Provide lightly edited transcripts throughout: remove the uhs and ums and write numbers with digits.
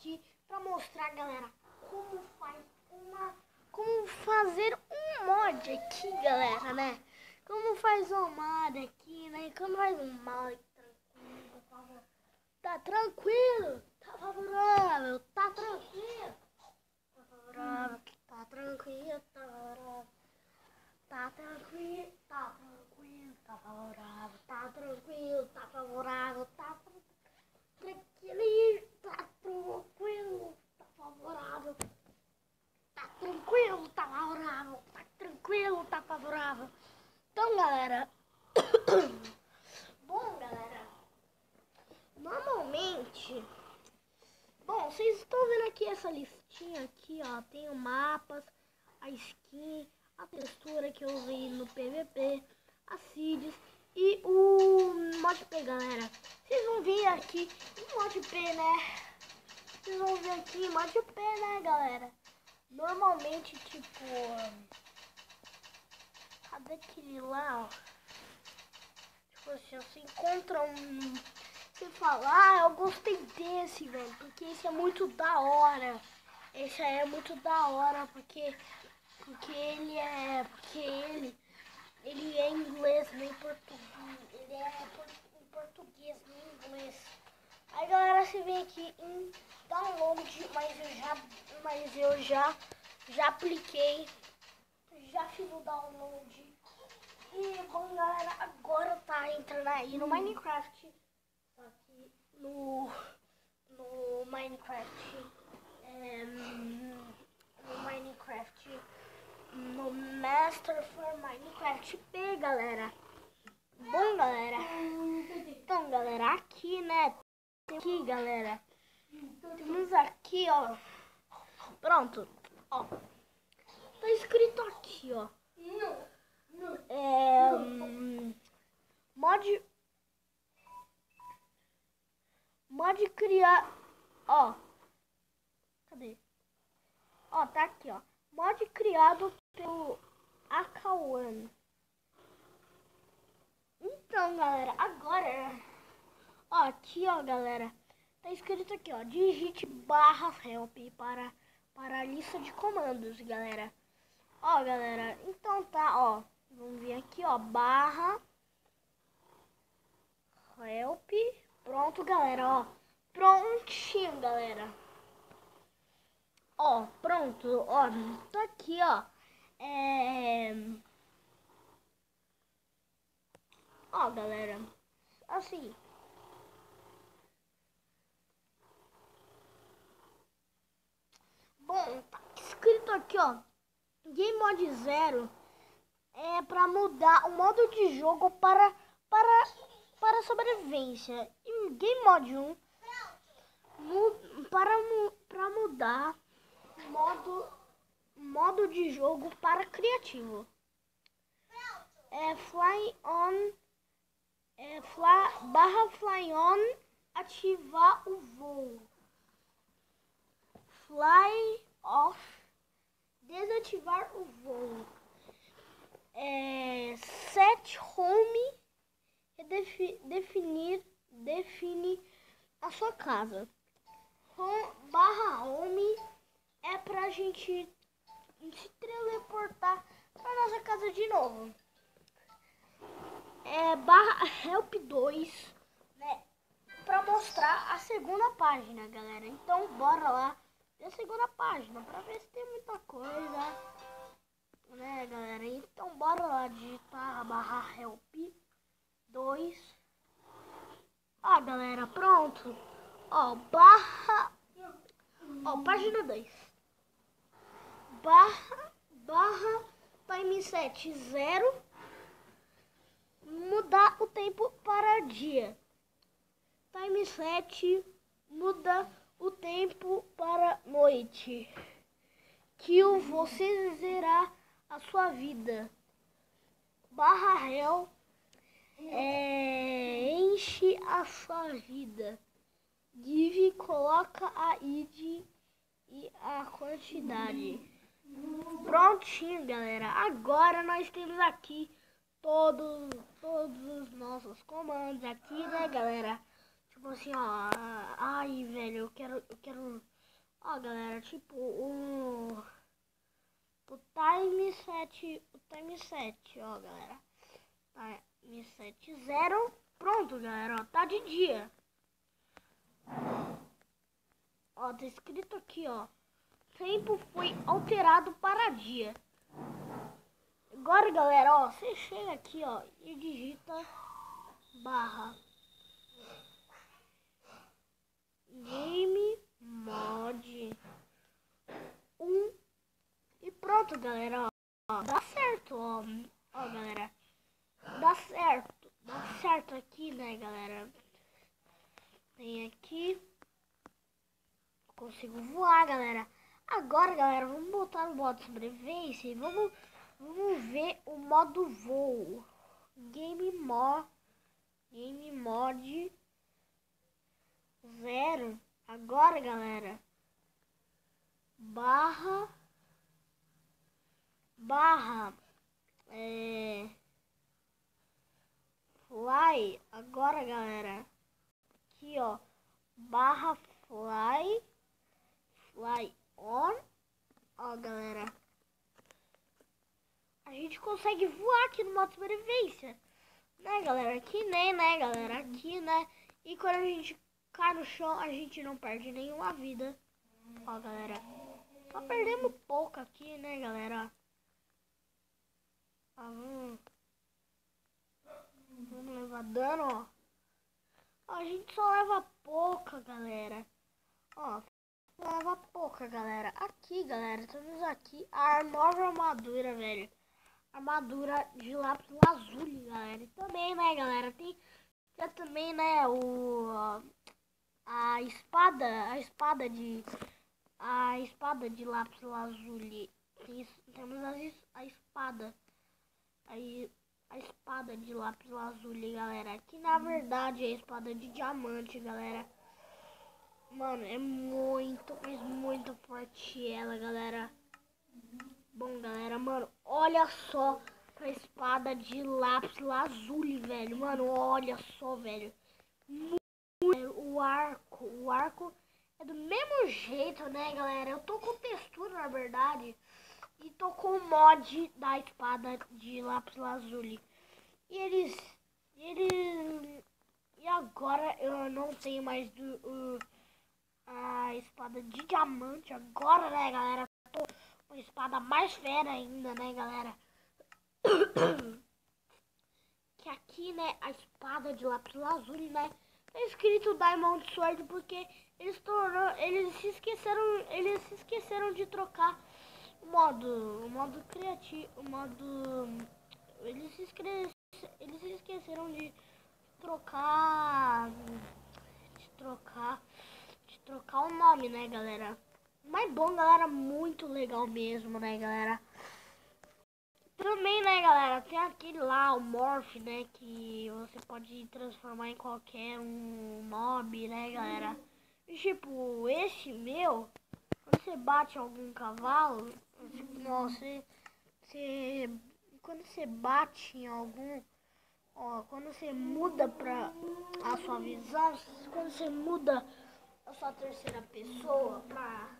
aqui pra mostrar, galera, como fazer um mod aqui, galera, né? Como faz um mod aqui, né? Como faz um mod tranquilo, tá tranquilo, tá favorável, tá tranquilo, tá favorável, tá tranquilo, tá favorável, tá tranquilo, tá tranquilo, tá favorável, tá tranquilo, tá favorável, tá tranquilo, tá tranquilo, tá favorável, tá tranquilo, tá favorável, tá tranquilo, tá favorável. Então, galera, bom, galera, normalmente, bom, vocês estão vendo aqui essa listinha aqui, ó, tem o mapas, a skin, a textura que eu usei no PVP, as seeds e o modp, galera. Vocês vão ver aqui o modp, né? Vocês vão ver aqui modp, né, galera? Normalmente, tipo, cadê aquele lá, ó? Tipo assim, você encontra um... Você fala, ah, eu gostei desse, velho, porque esse é muito da hora. Esse aí é muito da hora, porque ele é em inglês, nem em português. Ele é em português, nem em inglês. Aí, galera, você vem aqui em download, mas eu já apliquei, já fiz o download. E, bom, galera, agora tá entrando aí no Minecraft. Só que no Minecraft, no Master for Minecraft P, galera. Bom, galera, então, galera, aqui, né, aqui, galera, temos aqui, ó, pronto, ó, tá escrito aqui, ó, mod criar, ó, cadê? Ó, tá aqui, ó, mod criado pelo Akawan. Então, galera, agora, ó, aqui, ó, galera, tá escrito aqui, ó, digite /help para a lista de comandos, galera. Ó, galera, então tá, ó, vamos ver aqui, ó, /help, pronto, galera, ó, prontinho, galera. Ó, pronto, ó, tá aqui, ó, ó, galera, assim, bom, tá escrito aqui, ó, Game Mode 0 é para mudar o modo de jogo para sobrevivência. Em Game Mode 1, para mudar modo de jogo para criativo. Fly on, ativar o voo. Fly off, desativar o voo. Set home, define a sua casa. /home é pra gente se teleportar pra nossa casa de novo. /help 2, né, pra mostrar a segunda página, galera. Então bora lá ver a segunda página pra ver se tem muita coisa, né, galera? Então bora lá digitar /help 2. Ó, galera, pronto. Ó, página 2. Time set 0. Mudar o tempo para dia. Time set muda o tempo para noite. Kill, você zerar a sua vida. /hell, enche a sua vida. Give, coloca a id e a quantidade. Prontinho, galera. Agora nós temos aqui todos os nossos comandos aqui, né, galera? Tipo assim, ó. Ai, velho, eu quero Ó, galera, tipo, o time 7, ó, galera. Time 7, 0. Pronto, galera, ó, tá de dia. Ó, tá escrito aqui, ó. Tempo foi alterado para dia. Agora, galera, ó, você chega aqui, ó, e digita barra game mod 1 e pronto, galera, ó, dá certo, ó, galera, dá certo aqui, né, galera, tem aqui, consigo voar, galera. Agora, galera, vamos botar no modo sobrevivência e vamos ver o modo voo. Game mod 0. Agora, galera, barra fly. Agora, galera, aqui, ó, barra fly on. Ó, galera, a gente consegue voar aqui no modo sobrevivência, né, galera? Aqui nem, né, galera? Aqui, né? E quando a gente cai no chão, a gente não perde nenhuma vida. Ó, galera, só perdemos pouco aqui, né, galera? Ó, vamos levar dano, ó. Ó, a gente só leva pouca, galera. Ó, leva pouca, galera. Aqui, galera, temos aqui a nova armadura, velho. Armadura de lápis lazuli, galera. E também, né, galera, tem também, né, a espada de lápis lazuli. Temos a espada. Aí a espada de lápis lazuli, galera. Que na verdade é a espada de diamante, galera. Mano, é muito, mas muito forte ela, galera. Bom, galera, mano, olha só a espada de lápis lazuli, velho. Mano, olha só, velho. O arco é do mesmo jeito, né, galera? Eu tô com textura, na verdade, e tô com o mod da espada de lápis lazuli. E agora eu não tenho mais a espada de diamante agora, né, galera? Tô com uma espada mais fera ainda, né, galera? Que aqui, né, a espada de lápis lazuli, né, tá escrito Diamond Sword porque eles se esqueceram de trocar o modo criativo, eles se esqueceram de trocar o nome, né, galera? Mas bom, galera, muito legal mesmo, né, galera? Também, né, galera, tem aquele lá, o Morph, né, que você pode transformar em qualquer um mob, né, galera? E, tipo, esse meu, quando você bate algum cavalo, quando você bate em algum, ó, quando você muda pra a sua visão, quando você muda a sua terceira pessoa pra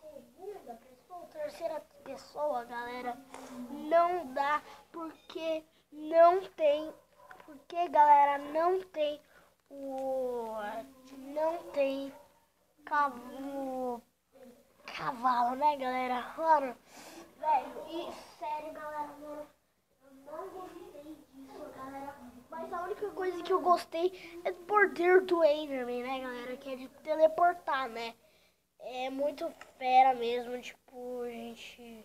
segunda pessoa, terceira pessoa, galera, não dá porque galera, não tem cavalo, né, galera? Mano, velho, e sério, galera, mano, eu não gostei disso, galera. Mas a única coisa que eu gostei é do poder do Enderman, né, galera? Que é de teleportar, né? É muito fera mesmo, tipo, gente.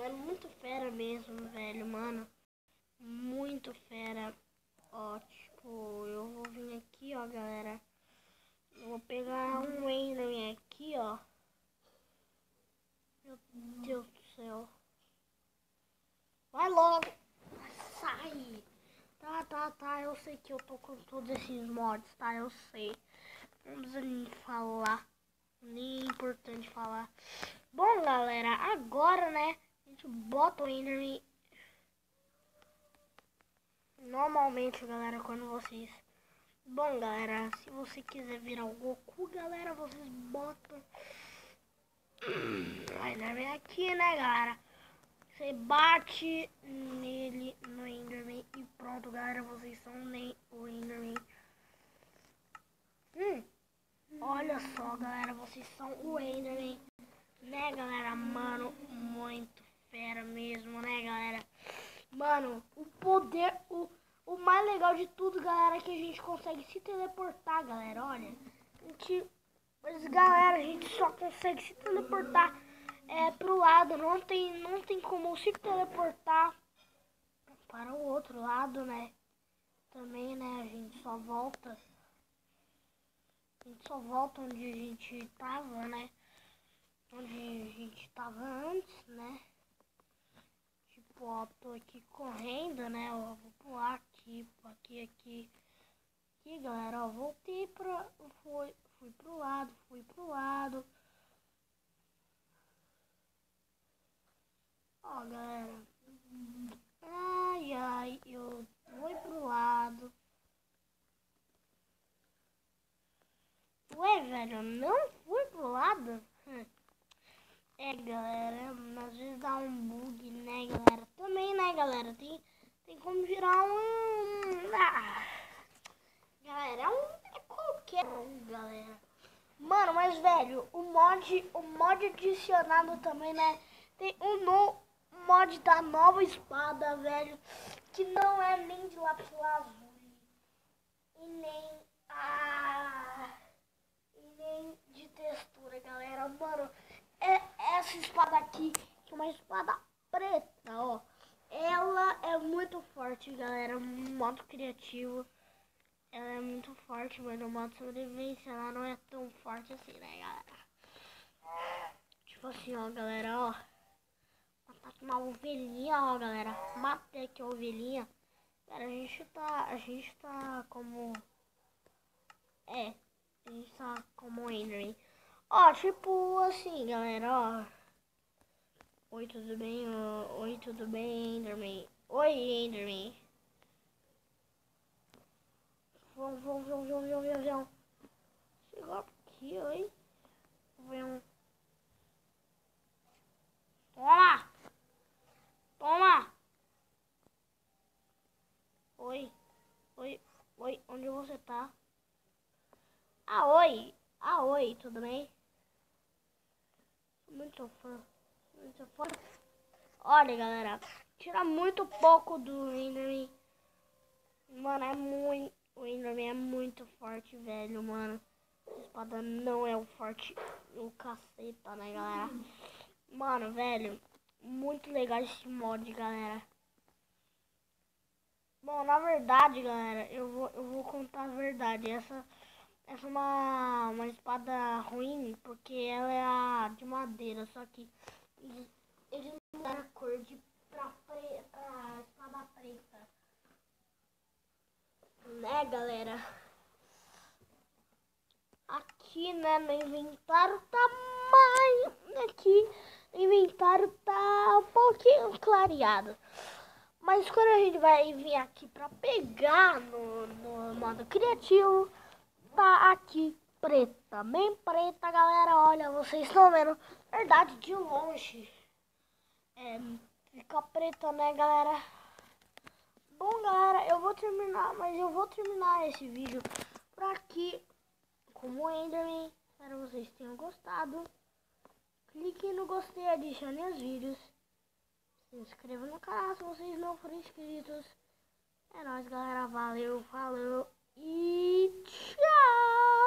É muito fera mesmo, velho, mano. Muito fera. Ó, tipo, eu vou vir aqui, ó, galera. Eu vou pegar um Enderman aqui, ó. Meu Deus do céu. Vai logo. Sai. Tá. Eu sei que eu tô com todos esses mods, tá? Eu sei. Não precisa nem falar. Nem é importante falar. Bom, galera, agora, né? A gente bota o Enderman. Normalmente, galera, quando vocês Bom, galera, se você quiser virar o Goku, galera, vocês botam o Enderman aqui, né, galera? Você bate nele no Enderman e pronto, galera, vocês são o Enderman. Olha só, galera, vocês são o Enderman, né, galera? Mano, muito fera mesmo, né, galera? Mano, o poder, o mais legal de tudo, galera, é que a gente consegue se teleportar, galera. Olha, mas, galera, a gente só consegue se teleportar pro lado. Não tem como se teleportar para o outro lado, né? Também, né, a gente só volta. A gente só volta onde a gente tava, né? Onde a gente tava antes, né? Tipo, ó, tô aqui correndo, né? Ó, vou pular aqui, aqui, galera. Ó, voltei pra... Fui pro lado. Ó, galera. Ai, eu fui pro lado. Ué, velho, eu não fui pro lado? É, galera, às vezes dá um bug, né, galera? Também, né, galera? Tem como virar um... galera, é qualquer um, galera. Mano, mas, velho, o mod adicionado também, né? Tem mod da nova espada, velho, que não é nem de lápis lazuli e nem de textura, galera. Mano, essa espada aqui, que é uma espada preta, ó. Ela é muito forte, galera. Modo criativo. Ela é muito forte, mas no modo sobrevivência ela não é tão forte assim, né, galera? Tipo assim, ó, galera, ó. Matar uma ovelhinha, ó, galera. Matei aqui a ovelhinha. Cara, a gente tá como... a gente tá como Enderman. Ó, tipo assim, galera, ó. Oi, tudo bem? Oi, tudo bem, Enderman? Oi, Enderman. Vão. Chegou aqui, oi. Vem. Toma! Oi, onde você tá? Oi, tudo bem? Muito fã. Olha, galera, tira muito pouco do Enderman. Mano, o Enderman é muito forte, velho, mano. A espada não é o forte, o caceta, né, galera? Mano, velho, muito legal esse mod, galera. Bom, na verdade, galera, eu vou contar a verdade. Essa é uma espada ruim, porque ela é de madeira, só que eles mudaram a cor pra espada preta. Né, galera? Aqui, né, no inventário tá mais... Aqui no inventário tá um pouquinho clareado. Mas quando a gente vai vir aqui pra pegar no modo criativo, tá aqui preta, bem preta, galera. Olha, vocês estão vendo, verdade, de longe. Fica preta, né, galera? Bom, galera, eu vou terminar esse vídeo por aqui como Enderman. Espero que vocês tenham gostado. Clique no gostei, adicione os vídeos. Se inscreva no canal se vocês não forem inscritos. É nóis, galera. Valeu, falou e tchau!